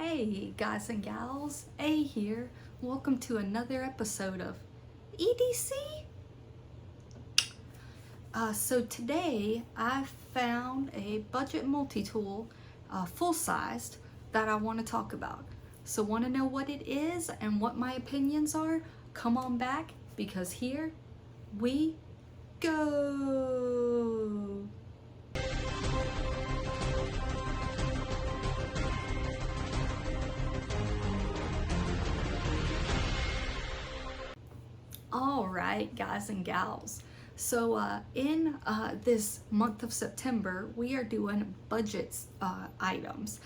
Hey guys and gals, A here. Welcome to another episode of EDC. So today I found a budget multi-tool, full-sized, that I want to talk about. So want to know what it is and what my opinions are? Come on back because here we go. All right, guys and gals. So in this month of September, we are doing budget items.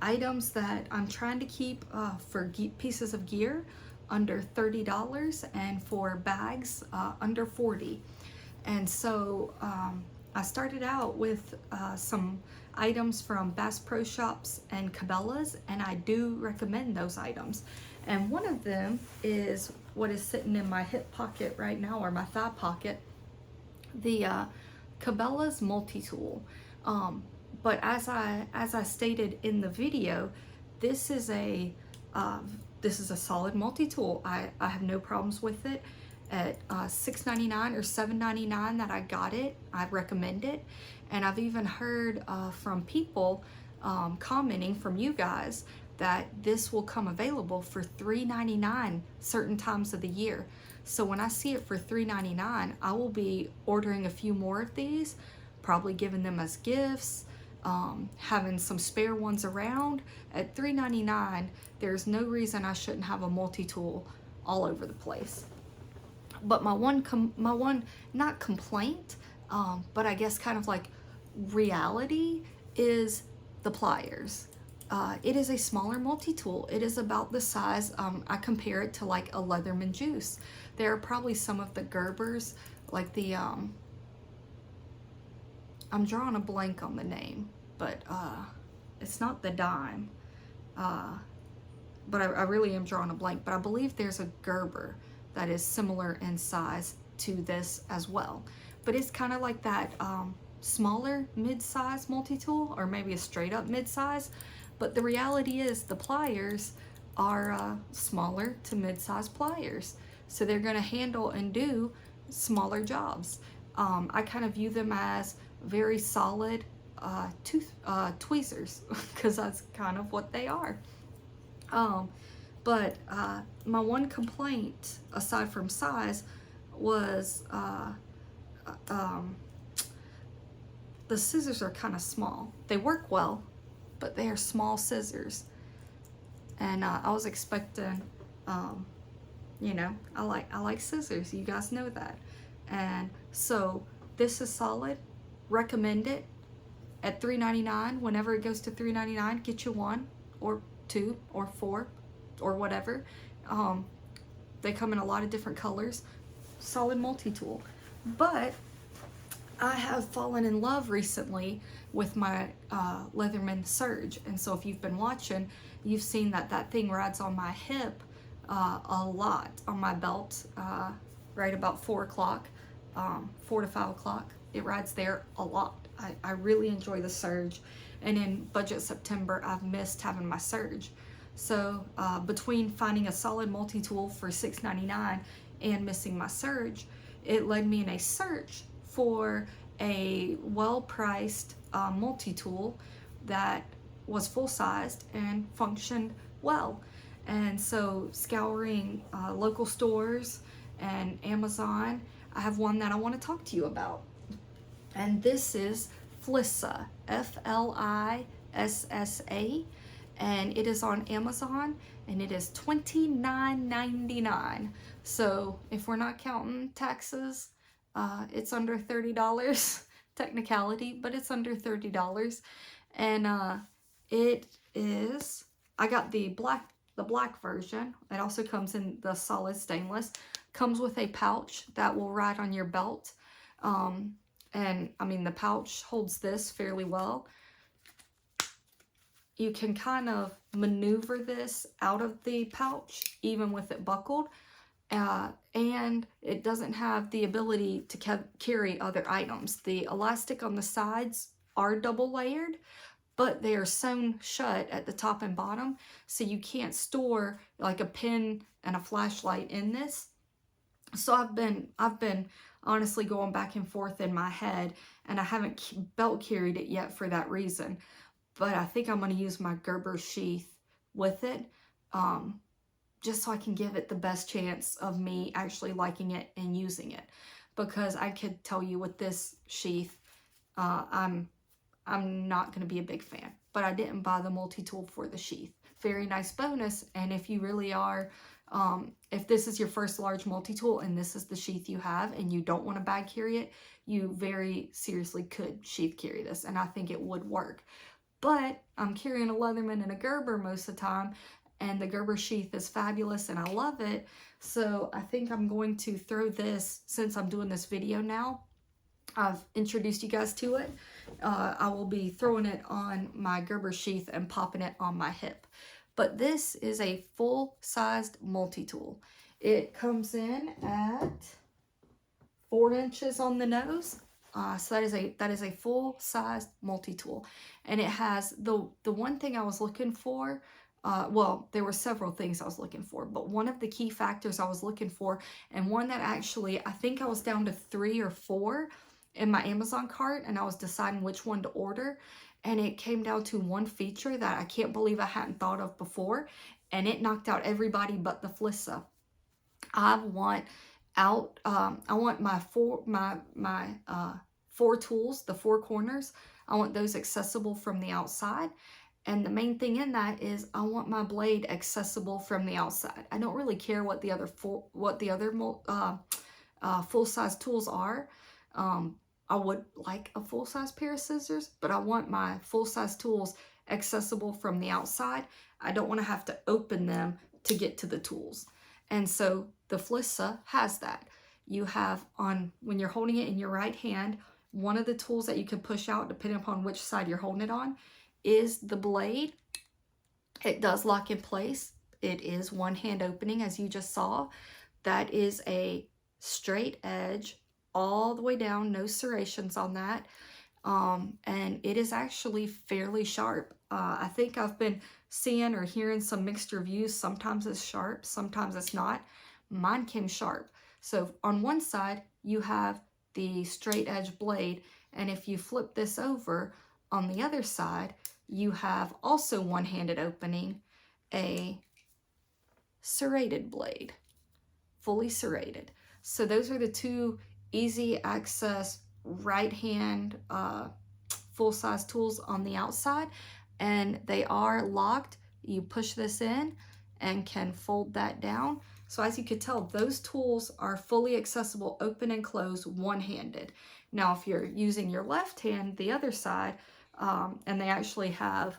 Items that I'm trying to keep for pieces of gear under $30 and for bags under $40. And so I started out with some items from Bass Pro Shops and Cabela's, and I do recommend those items. And one of them is what is sitting in my hip pocket right now, or my thigh pocket, the Cabela's Multitool. But as I stated in the video, this is a solid multi-tool. I have no problems with it. At $6.99 or $7.99 that I got it, I recommend it. And I've even heard from people commenting from you guys that this will come available for $3.99 certain times of the year. So when I see it for $3.99, I will be ordering a few more of these, probably giving them as gifts, having some spare ones around. At $3.99, there's no reason I shouldn't have a multi-tool all over the place. But my one not complaint, but I guess kind of like reality is the pliers. It is a smaller multi-tool. It is about the size, I compare it to like a Leatherman Juice. There are probably some of the Gerbers, like the, I'm drawing a blank on the name, but it's not the Dime. But I really am drawing a blank, but I believe there's a Gerber that is similar in size to this as well. But it's kind of like that smaller mid-size multi-tool, or maybe a straight up mid-size. But the reality is the pliers are smaller to mid-size pliers. So they're gonna handle and do smaller jobs. I kind of view them as very solid tweezers, because that's kind of what they are. But my one complaint, aside from size, was the scissors are kind of small. They work well, but they are small scissors. And I was expecting, you know, I like scissors. You guys know that. And so this is solid. Recommend it. At $3.99, whenever it goes to $3.99, get you one or two or four or whatever. They come in a lot of different colors. Solid multi-tool. But I have fallen in love recently with my Leatherman Surge. And so if you've been watching, you've seen that thing rides on my hip a lot, on my belt, right about 4 o'clock, 4 to 5 o'clock. It rides there a lot. I really enjoy the Surge. And in budget September, I've missed having my Surge. So between finding a solid multi-tool for $6.99 and missing my Surge, it led me in a search for a well-priced multi-tool that was full-sized and functioned well. And so scouring local stores and Amazon, I have one that I want to talk to you about. And this is Flissa, Flissa, and it is on Amazon, and it is $29.99. So if we're not counting taxes, it's under $30 technicality, but it's under $30. And it is, I got the black version. It also comes in the solid stainless. Comes with a pouch that will ride on your belt. And I mean, the pouch holds this fairly well. You can kind of maneuver this out of the pouch, even with it buckled. And it doesn't have the ability to carry other items. The elastic on the sides are double layered, but they are sewn shut at the top and bottom, so you can't store like a pen and a flashlight in this. So I've been honestly going back and forth in my head, and I haven't belt carried it yet for that reason. But I think I'm going to use my Gerber sheath with it, just so I can give it the best chance of me actually liking it and using it. Because I could tell you with this sheath, I'm not going to be a big fan. But I didn't buy the multi-tool for the sheath. Very nice bonus. And if you really are, if this is your first large multi-tool and this is the sheath you have and you don't want to bag carry it, you very seriously could sheath carry this. And I think it would work. But I'm carrying a Leatherman and a Gerber most of the time, and the Gerber sheath is fabulous and I love it. So I think I'm going to throw this, since I'm doing this video now, I've introduced you guys to it. I will be throwing it on my Gerber sheath and popping it on my hip. But this is a full-sized multi-tool. It comes in at 4 inches on the nose. So that is a full-sized multi-tool. And it has the one thing I was looking for, well, there were several things I was looking for, but one of the key factors I was looking for, and one that actually, I think I was down to 3 or 4 in my Amazon cart, and I was deciding which one to order, and it came down to one feature that I can't believe I hadn't thought of before, and it knocked out everybody but the Flissa. I want my four tools, the 4 corners, I want those accessible from the outside. And the main thing in that is I want my blade accessible from the outside. I don't really care what the other full-size tools are. I would like a full-size pair of scissors, but I want my full-size tools accessible from the outside. I don't want to have to open them to get to the tools. And so the Flissa has that. You have when you're holding it in your right hand, one of the tools that you can push out, depending upon which side you're holding it on, is the blade. It does lock in place. It is one hand opening, as you just saw. That is a straight edge all the way down, no serrations on that. And it is actually fairly sharp. I think I've been seeing or hearing some mixed reviews. Sometimes it's sharp, sometimes it's not. Mine came sharp. So on one side, you have the straight edge blade, and if you flip this over, on the other side, you have also one-handed opening, a serrated blade, fully serrated. So those are the 2 easy access right hand full-size tools on the outside, and they are locked. You push this in and can fold that down. So as you could tell, those tools are fully accessible, open and close, one-handed. Now if you're using your left hand, the other side, and they actually have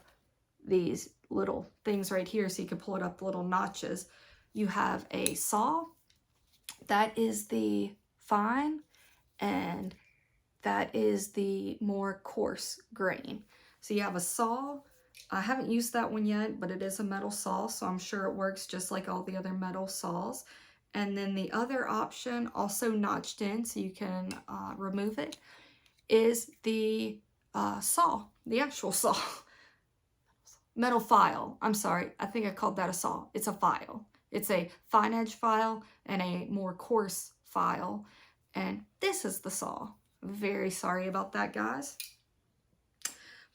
these little things right here so you can pull it up, little notches. You have a saw, that is the fine, and that is the more coarse grain. So you have a saw. I haven't used that one yet, but it is a metal saw, so I'm sure it works just like all the other metal saws. And then the other option, also notched in so you can remove it, is the saw, the actual saw. Metal file. I'm sorry, I think I called that a saw. It's a file. It's a fine edge file and a more coarse file. And this is the saw. Very sorry about that, guys.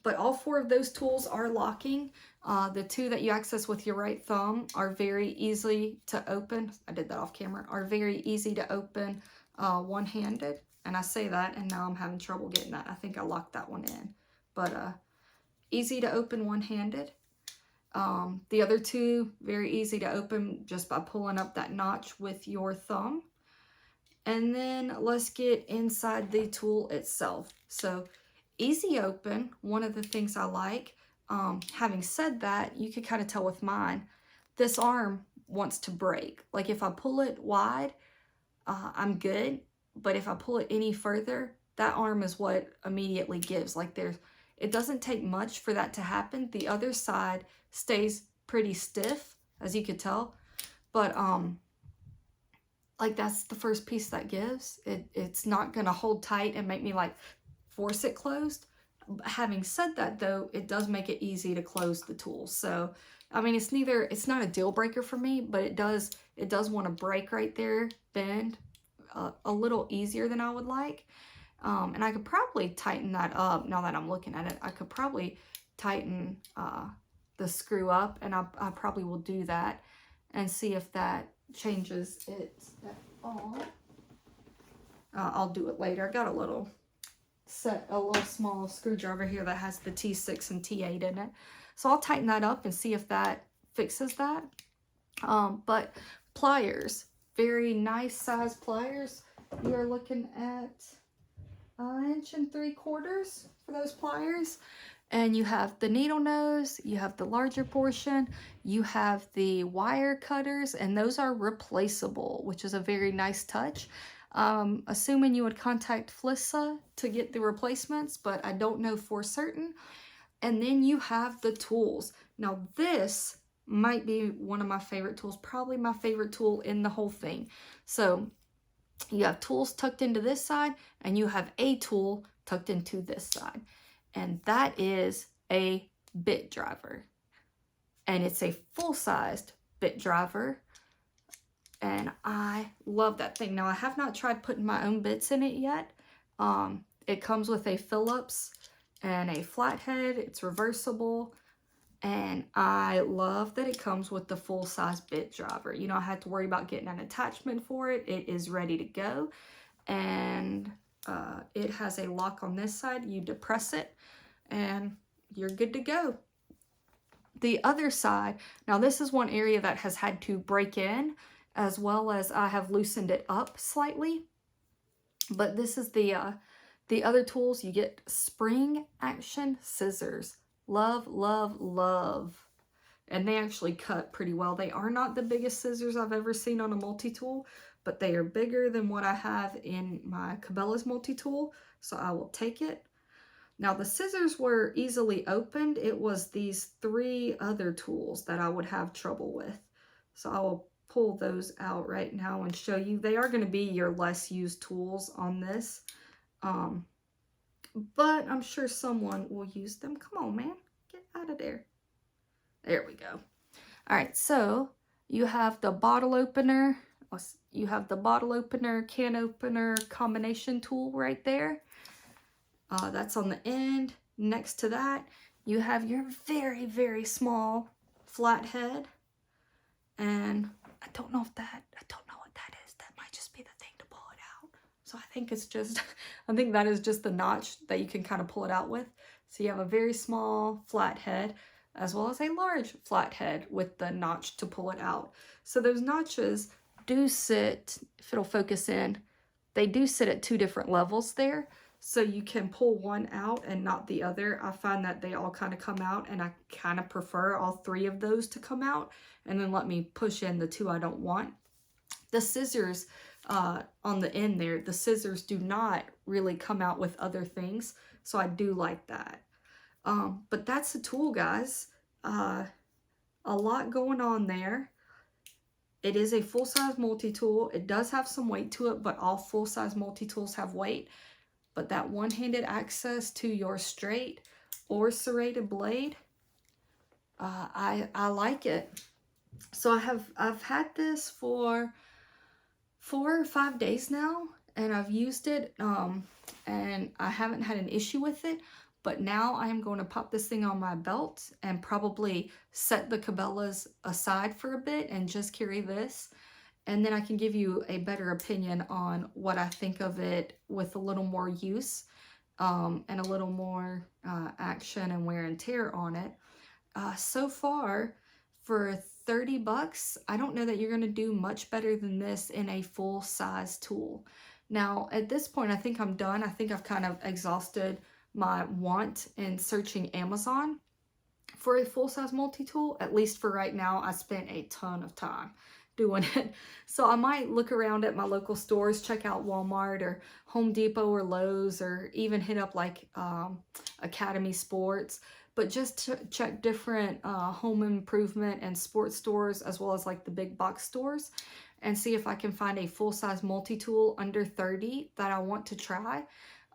But all 4 of those tools are locking. The 2 that you access with your right thumb are very easy to open. I did that off camera. Are very easy to open one-handed. And I say that, and now I'm having trouble getting that. I think I locked that one in. But easy to open one-handed. The other 2, very easy to open just by pulling up that notch with your thumb. And then let's get inside the tool itself. So easy open, one of the things I like. Having said that, you could kind of tell with mine, this arm wants to break. Like if I pull it wide, I'm good. But if I pull it any further, that arm is what immediately gives. Like it doesn't take much for that to happen. The other side stays pretty stiff, as you could tell. But like that's the first piece that gives. It's not gonna hold tight and make me like force it closed. having said that though, it does make it easy to close the tool. So, I mean, it's not a deal breaker for me, but it does want to break right there, bend a little easier than I would like. And I could probably tighten that up now that I'm looking at it. I could probably tighten the screw up, and I probably will do that and see if that changes it at all. I'll do it later. I got a little small screwdriver here that has the T6 and T8 in it. So I'll tighten that up and see if that fixes that. But pliers, very nice size pliers. You are looking at 1 3/4 inches for those pliers. And you have the needle nose, you have the larger portion, you have the wire cutters, and those are replaceable, which is a very nice touch. Assuming you would contact Flissa to get the replacements, but I don't know for certain. And then you have the tools. Now this might be one of my favorite tools, probably my favorite tool in the whole thing. So you have tools tucked into this side, and you have a tool tucked into this side. And that is a bit driver. And it's a full-sized bit driver. And I love that thing. Now, I have not tried putting my own bits in it yet. It comes with a Phillips and a flathead. It's reversible. And I love that it comes with the full-size bit driver. You know, I had to worry about getting an attachment for it. It is ready to go. And it has a lock on this side. You depress it and you're good to go. The other side, now this is one area that has had to break in, as well as I have loosened it up slightly. But this is the other tools. You get spring action scissors. Love, love, love. And they actually cut pretty well. They are not the biggest scissors I've ever seen on a multi-tool, but they are bigger than what I have in my Cabela's multi-tool, so I will take it. Now the scissors were easily opened. It was these 3 other tools that I would have trouble with. So I will pull those out right now and show you. They are going to be your less used tools on this. But I'm sure someone will use them. Come on, man. Get out of there. There we go. All right, so you have the bottle opener. You have the bottle opener, can opener combination tool right there. That's on the end. Next to that, you have your very, very small flathead. And I don't know what that is. That might just be the thing to pull it out. So I think I think that is just the notch that you can kind of pull it out with. So you have a very small flathead, as well as a large flathead with the notch to pull it out. So those notches do sit, if it'll focus in, they do sit at 2 different levels there. So you can pull one out and not the other. I find that they all kind of come out, and I kind of prefer all 3 of those to come out and then let me push in the 2 I don't want. The scissors on the end there, the scissors do not really come out with other things. So I do like that. But that's the tool, guys. A lot going on there. It is a full-size multi-tool. It does have some weight to it, but all full-size multi-tools have weight. But that one-handed access to your straight or serrated blade, I like it. So I've had this for 4 or 5 days now, and I've used it, and I haven't had an issue with it. But now I am going to pop this thing on my belt and probably set the Cabelas aside for a bit and just carry this. And then I can give you a better opinion on what I think of it with a little more use and a little more action and wear and tear on it. So far, for 30 bucks, I don't know that you're going to do much better than this in a full-size tool. Now, at this point, I think I'm done. I think I've kind of exhausted my want in searching Amazon for a full-size multi-tool. At least for right now, I spent a ton of time doing it. So I might look around at my local stores, check out Walmart or Home Depot or Lowe's, or even hit up like Academy Sports, but just to check different home improvement and sports stores, as well as like the big box stores, and see if I can find a full-size multi-tool under 30 that I want to try.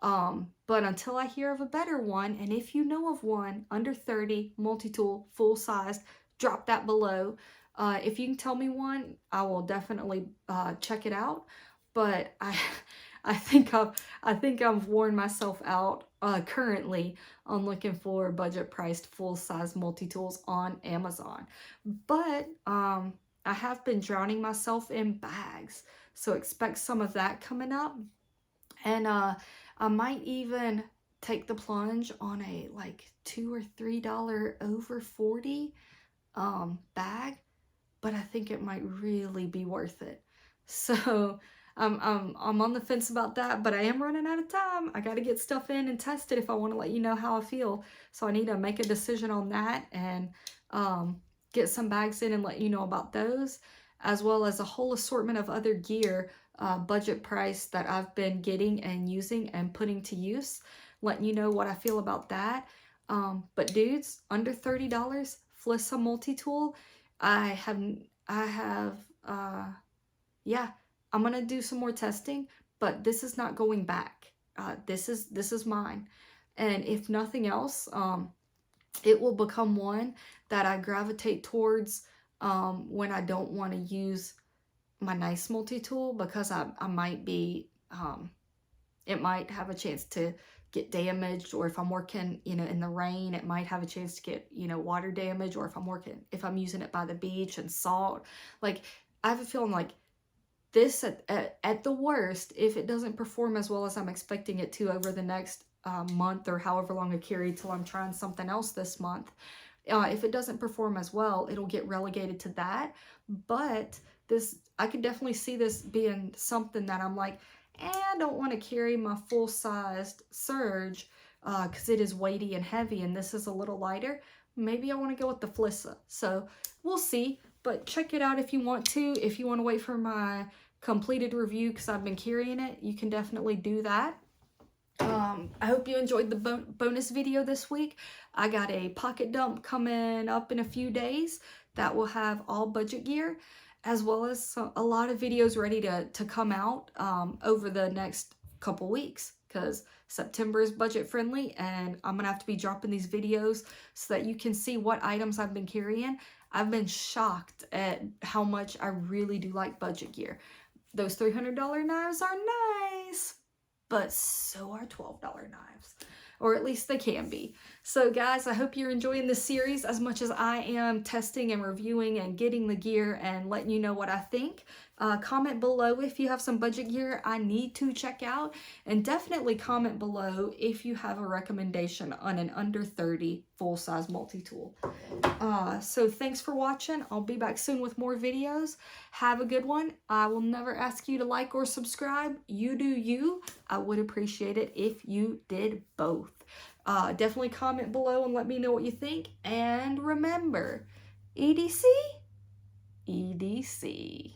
But until I hear of a better one, and if you know of one under 30, multi-tool, full-sized, drop that below. If you can tell me one, I will definitely check it out. But I think I've worn myself out currently on looking for budget-priced full-size multi-tools on Amazon. But I have been drowning myself in bags, so expect some of that coming up. And I might even take the plunge on a like $2 or $3 over 40 bag, but I think it might really be worth it. So I'm on the fence about that, but I am running out of time. I got to get stuff in and test it if I want to let you know how I feel. So I need to make a decision on that and get some bags in and let you know about those, as well as a whole assortment of other gear, budget price that I've been getting and using and putting to use, letting you know what I feel about that. But dudes, under $30, Flissa multi-tool. Yeah, I'm gonna do some more testing, but this is not going back. This is mine, and if nothing else, it will become one that I gravitate towards when I don't want to use my nice multi-tool, because I might be, it might have a chance to get damaged, or if I'm working, in the rain, it might have a chance to get, water damage, or if I'm using it by the beach and salt. Like, I have a feeling like this at the worst, if it doesn't perform as well as I'm expecting it to over the next month or however long I carry till I'm trying something else this month, if it doesn't perform as well, it'll get relegated to that. But this, I could definitely see this being something that I'm like, I don't want to carry my full-sized Surge because it is weighty and heavy, and this is a little lighter. Maybe I want to go with the Flissa. So we'll see, but check it out if you want to. If you want to wait for my completed review because I've been carrying it, you can definitely do that. I hope you enjoyed the bonus video this week. I got a pocket dump coming up in a few days that will have all budget gear, as well as a lot of videos ready to come out over the next couple weeks, because September is budget friendly and I'm gonna have to be dropping these videos so that you can see what items I've been carrying. I've been shocked at how much I really do like budget gear. Those $300 knives are nice, but so are $12 knives, or at least they can be. So guys, I hope you're enjoying this series as much as I am testing and reviewing and getting the gear and letting you know what I think. Comment below if you have some budget gear I need to check out, and definitely comment below if you have a recommendation on an under 30 full-size multi-tool. So thanks for watching. I'll be back soon with more videos. Have a good one. I will never ask you to like or subscribe. You do you. I would appreciate it if you did both. Definitely comment below and let me know what you think. And remember, EDC, EDC.